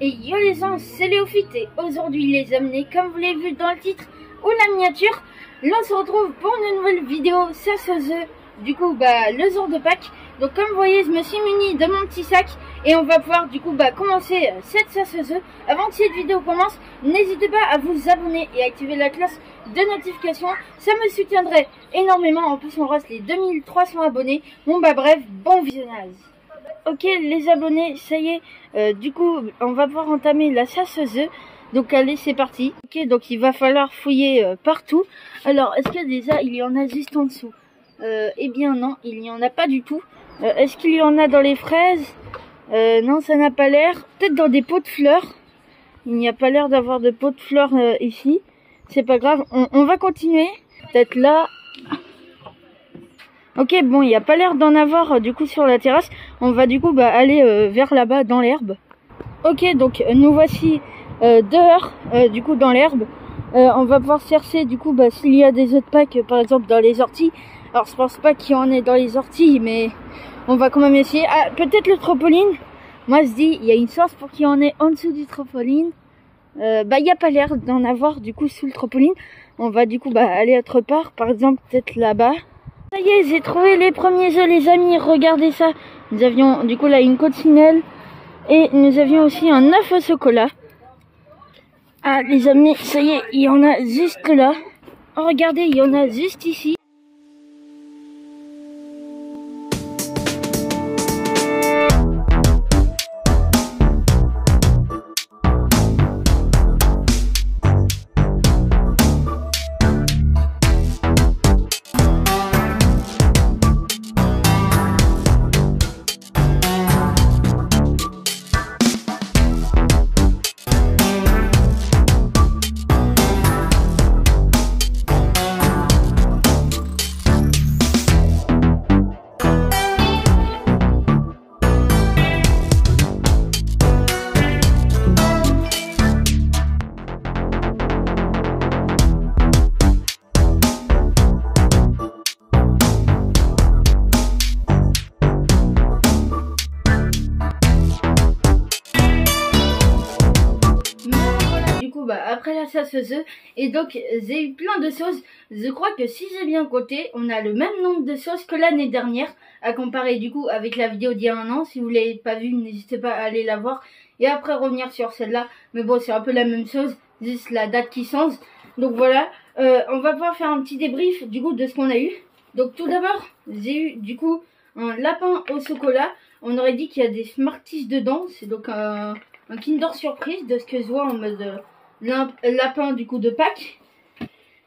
Et yo les gens, c'est Léofite et aujourd'hui les amis, comme vous l'avez vu dans le titre ou la miniature, là on se retrouve pour une nouvelle vidéo chasse aux œufs, du coup le jour de Pâques. Donc comme vous voyez, je me suis muni de mon petit sac et on va pouvoir du coup commencer cette chasse aux œufs. Avant que cette vidéo commence, n'hésitez pas à vous abonner et activer la cloche de notification, ça me soutiendrait énormément. En plus on reste les 2300 abonnés. Bon bref, bon visionnage. Ok les abonnés, ça y est, du coup on va pouvoir entamer la chasse aux œufs. Donc allez, c'est parti. Ok, donc il va falloir fouiller partout. Alors est-ce que déjà il y en a juste en dessous? Eh bien non, il n'y en a pas du tout. Est-ce qu'il y en a dans les fraises? Non, ça n'a pas l'air. Peut-être dans des pots de fleurs. Il n'y a pas l'air d'avoir de pots de fleurs ici. C'est pas grave, on va continuer. Peut-être là. Ok, bon, il n'y a pas l'air d'en avoir du coup sur la terrasse. On va du coup aller vers là-bas dans l'herbe. Ok, donc nous voici dehors, du coup dans l'herbe. On va pouvoir chercher du coup s'il y a des œufs de Pâques par exemple dans les orties. Alors je pense pas qu'il y en ait dans les orties, mais on va quand même essayer. Ah, peut-être le trampoline. Moi je dis, il y a une chance pour qu'il y en ait en dessous du trampoline. Il n'y a pas l'air d'en avoir du coup sous le trampoline. On va du coup aller autre part, par exemple peut-être là-bas. Ça y est, j'ai trouvé les premiers œufs les amis, regardez ça. Nous avions du coup là une coccinelle et nous avions aussi un œuf au chocolat. Ah les amis, ça y est, il y en a juste là. Oh, regardez, il y en a juste ici. Après la chasse aux œufs, et donc j'ai eu plein de choses. Je crois que si j'ai bien compté, on a le même nombre de choses que l'année dernière, à comparer du coup avec la vidéo d'il y a un an. Si vous l'avez pas vue, n'hésitez pas à aller la voir et après revenir sur celle-là. Mais bon, c'est un peu la même chose, juste la date qui change. Donc voilà, on va pouvoir faire un petit débrief du coup de ce qu'on a eu. Donc tout d'abord, j'ai eu du coup un lapin au chocolat. On aurait dit qu'il y a des Smarties dedans. C'est donc un Kinder Surprise de ce que je vois en mode lapin du coup de Pâques.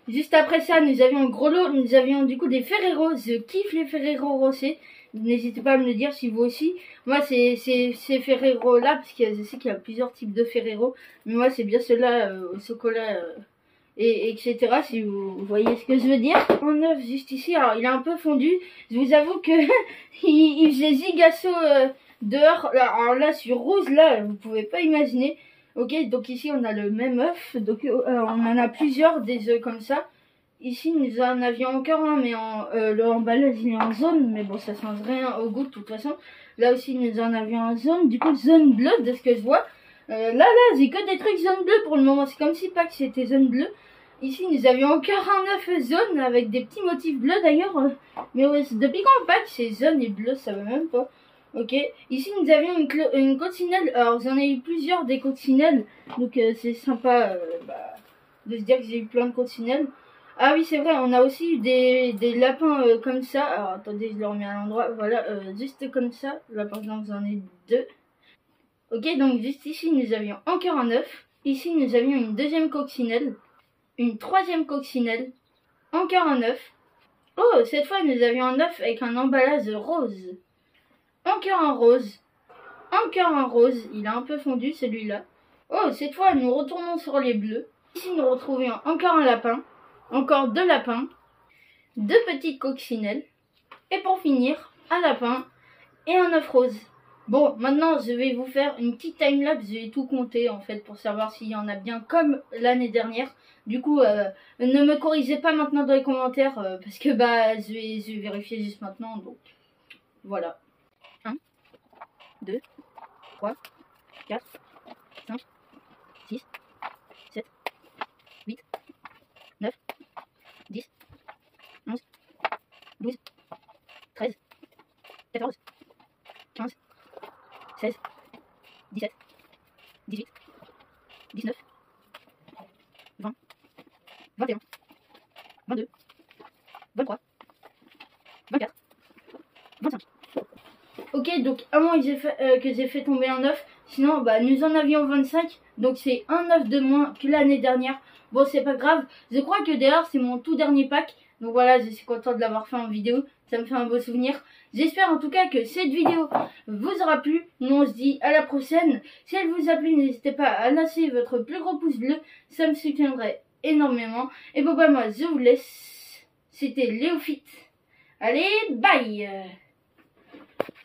Juste après ça, nous avions un gros lot. Nous avions du coup des Ferrero. Je kiffe les Ferrero Rocher. N'hésitez pas à me le dire si vous aussi. Moi c'est ces Ferrero là, parce que je sais qu'il y a plusieurs types de Ferrero, mais moi c'est bien ceux-là au chocolat et etc. Si vous voyez ce que je veux dire. En œuf juste ici, alors il est un peu fondu. Je vous avoue que il faisait zigasso dehors. Alors là sur rose là, vous pouvez pas imaginer. Ok, donc ici on a le même œuf, donc on en a plusieurs des œufs comme ça. Ici nous en avions encore un, mais l'emballage il est en jaune, mais bon ça change rien au goût de toute façon. Là aussi nous en avions en jaune, du coup jaune bleu de ce que je vois. Là j'ai que des trucs jaune bleu pour le moment, c'est comme si Pâques c'était jaune bleu. Ici nous avions encore un œuf jaune avec des petits motifs bleus d'ailleurs, mais ouais, depuis quand Pâques c'est jaune et bleu, ça va même pas. Ok, ici nous avions une coccinelle. Alors j'en ai eu plusieurs des coccinelles, donc c'est sympa de se dire que j'ai eu plein de coccinelles. Ah oui c'est vrai, on a aussi eu des lapins comme ça. Alors attendez, je le remets à l'endroit. Voilà, juste comme ça. Là par exemple j'en ai deux. Ok, donc juste ici nous avions encore un œuf. Ici nous avions une deuxième coccinelle, une troisième coccinelle, encore un œuf. Oh, cette fois nous avions un œuf avec un emballage rose. Encore un rose. Encore un rose. Il a un peu fondu celui-là. Oh, cette fois nous retournons sur les bleus. Ici nous retrouvions encore un lapin. Encore deux lapins. Deux petites coccinelles. Et pour finir, un lapin et un œuf rose. Bon, maintenant je vais vous faire une petite timelapse. Je vais tout compter en fait pour savoir s'il y en a bien comme l'année dernière. Du coup, ne me corrigez pas maintenant dans les commentaires parce que je vais vérifier juste maintenant. Donc voilà. 1, 2, 3, 4, 5, 17, 18, 19, 20, 21, 22, 23, 24, 25. Ok, donc à moins que j'ai fait tomber un œuf, sinon bah, nous en avions 25, donc c'est un œuf de moins que l'année dernière. Bon, c'est pas grave, je crois que d'ailleurs c'est mon tout dernier pack, donc voilà, je suis contente de l'avoir fait en vidéo, ça me fait un beau souvenir. J'espère en tout cas que cette vidéo vous aura plu, nous on se dit à la prochaine. Si elle vous a plu, n'hésitez pas à lâcher votre plus gros pouce bleu, ça me soutiendrait énormément. Et bon bah moi je vous laisse, c'était Léofite. Allez, bye!